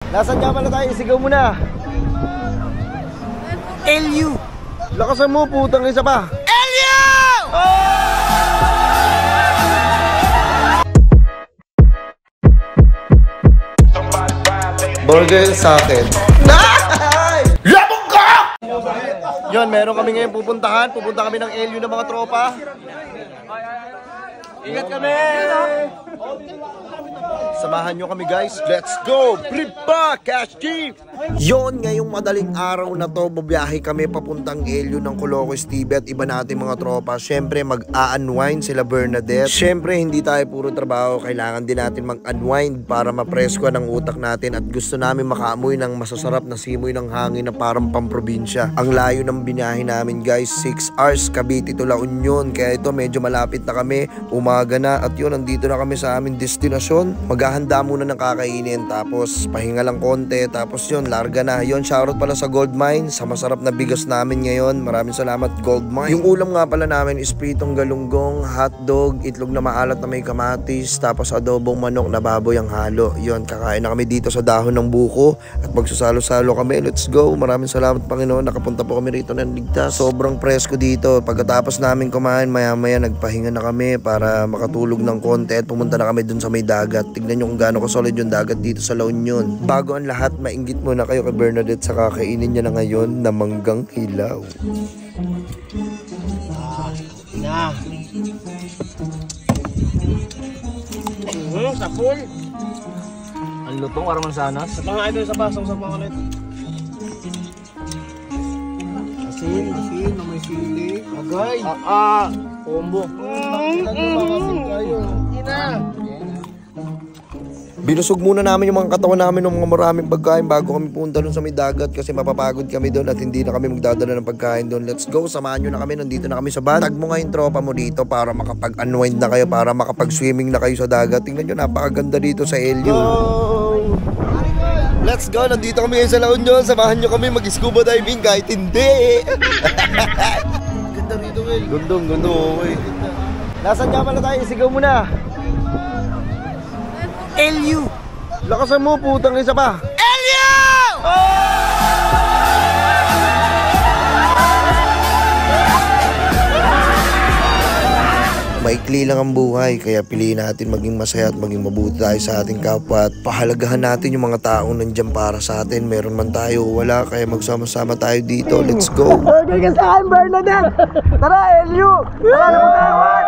Nasaan nga pala tayo? Isigaw mo na. LU. Lakasan mo, putang isa pa. LU! Burger sa akin. Labog ka! Yun, meron kami ngayon pupuntahan. Pupunta kami ng LU ng mga tropa. Ingat kami! Samahan nyo kami guys. Let's go! Blipa! Cash Chief! Yon, ngayong madaling araw na to, bubiyahe kami papuntang LU ng Caloocan TV at iba natin mga tropa. Siyempre mag-a-unwind sila Bernadette. Siyempre hindi tayo puro trabaho. Kailangan din natin mag-unwind para mapresko ng utak natin. At gusto namin makaamoy ng masasarap na simoy ng hangin na parang pamprobinsya. Ang layo ng binahe namin guys, 6 hours, Cavite to La Union. Kaya ito medyo malapit na kami. Umaga na at yun, nandito na kami sa aming destinasyon. Maghahanda muna ng kakainin, tapos pahinga lang konti, tapos yun, larga na. Yun, shoutout pala sa Gold Mine, sa masarap na bigas namin ngayon. Maraming salamat Gold Mine. Yung ulam nga pala namin is pritong galunggong, hotdog, itlog na maalat na may kamatis, tapos adobong manok na baboy ang halo. Yun, kakain na kami dito sa dahon ng buko at magsasalo-salo kami. Let's go. Maraming salamat Panginoon, nakapunta po kami rito ng ligtas. Sobrang presko dito. Pagkatapos namin kumain, maya-maya nagpahinga na kami para makatulog ng konti at pumunta na kami dun sa may dagat. Tignan nyo kung gaano kasolid yung dagat dito sa La Union. Bago ang lahat, mainggit muna kayo kay Bernadette sa kakainin niya na ngayon na manggang hilaw. Na. Sa pool. Ang lutong, parang mansanas. Sa mga idol sa basong sa mga ulit. Asin, na may sili. Agay. Combo. Binusog muna namin yung mga katawan namin ng mga maraming pagkain bago kami punta dun sa may dagat kasi mapapagod kami doon at hindi na kami magdadala ng pagkain doon. Let's go, samahan nyo na kami, nandito na kami sa van. Tag mo nga yung tropa mo dito para makapag-unwind na kayo, para makapag-swimming na kayo sa dagat. Tingnan nyo, napakaganda dito sa LU. Let's go, nandito kami ngayon sa La Union. Samahan nyo kami mag-scuba diving kahit hindi. Ganda rito, Will. Gundong, okay. Nasaan nga pala tayo? Isigaw mo na. LU. Lakasan mo, putang isa pa. LU! Maikli lang ang buhay, kaya piliin natin maging masaya at maging mabuti tayo sa ating kapwa at pahalagahan natin yung mga taong nandiyan para sa atin. Meron man tayo o wala, kaya magsama-sama tayo dito. Let's go! Okay ka sa akin, Bernadette! Tara, LU! Tara na magkawan!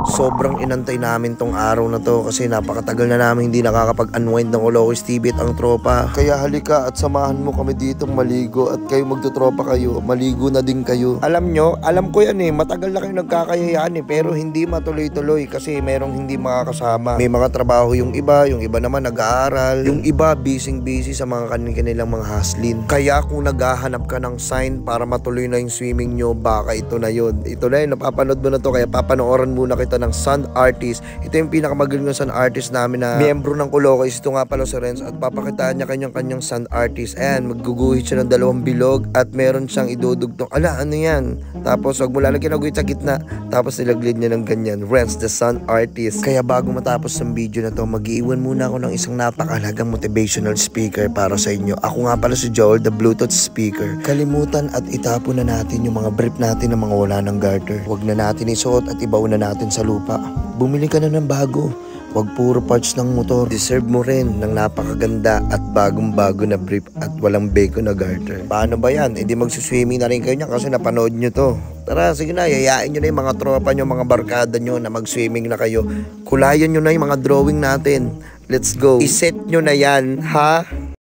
Sobrang inantay namin tong araw na to kasi napakatagal na namin hindi nakakapag-unwind ng Caloocan TV at ang tropa. Kaya halika at samahan mo kami dito maligo at kayo magtutropa kayo, maligo na din kayo. Alam nyo, alam ko yan matagal na kayo nagkakayayaan pero hindi matuloy-tuloy kasi merong hindi makakasama. May mga trabaho yung iba naman nag-aaral, yung iba busy sa mga kanilang mga haslin. Kaya kung naghahanap ka ng sign para matuloy na yung swimming nyo, baka ito na yun. Ito na yun, napapanood mo na to, kaya papanooran muna kita ng sand artist. Ito yung pinakamagaling na sand artist namin na miyembro ng Caloocan. Ito nga pala si Renz at papakitaan niya kanyang sand artist. Ayan, magguguhit siya ng 2 bilog at meron siyang idudugtong. Ala, ano yan? Tapos wag mo lalagyan ng guhit sa gitna. Tapos nilaglid niya ng ganyan. Renz, the sand artist. Kaya bago matapos ng video na to, mag-iwan muna ako ng isang napakahalagang motivational speaker para sa inyo. Ako nga pala si Joel, the Bluetooth speaker. Kalimutan at itapon na natin yung mga brief natin ng mga wala ng garter. Wag na natin isuot at ibaon na natin sa lupa. Bumili ka na ng bago. Huwag puro parts ng motor. Deserve mo rin ng napakaganda at bagong-bago na brief at walang beko na garter. Paano ba yan? Hindi magsuswimming na rin kayo niya kasi napanood nyo to. Tara, sige na, yayain nyo na yung mga tropa nyo, mga barkada nyo na mag-swimming na kayo. Kulayan nyo na yung mga drawing natin. Let's go. Iset nyo na yan, ha?